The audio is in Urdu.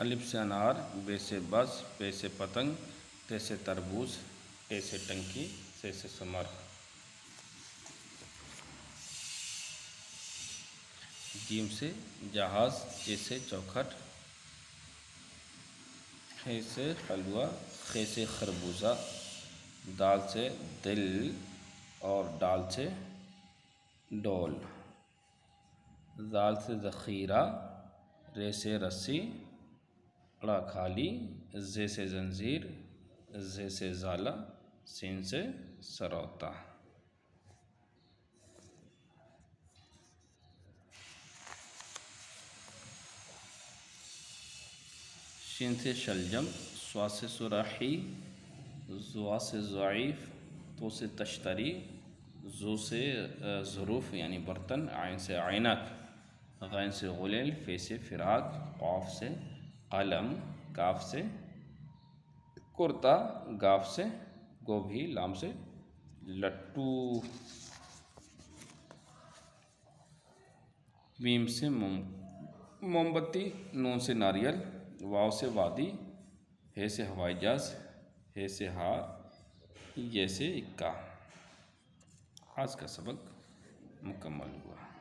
الف سے انار، بے سے بز، پے سے پتنگ، تے سے تربوز، ٹے سے ٹنکی، سے ثمر۔ جیم سے جہاز، چے سے چوکھٹ، خے سے حلوہ، خے سے خربوزہ، دال سے دل اور ڈال سے ڈول۔ زال سے ذخیرہ، رے سے رسی، ڑا کھالی، زے سے زنجیر، زے سے زالہ، سین سے سروتا۔ شین سے شلجم، صاد سے سراحی، ضا سے ضعیف، تو سے تشتری، زو سے ظروف یعنی برتن، عین سے عینک، غین سے غلیل، فے سے فراق، قاف سے قلم، کاف سے کرتا، گاف سے گوبھی، لام سے لٹو۔ میم سے موم بتی، نون سے ناریل، واو سے وادی، ہے سے ہوائی جہاز، ہے سے ہار، یہ سے اکا۔ آج کا سبق مکمل ہوا۔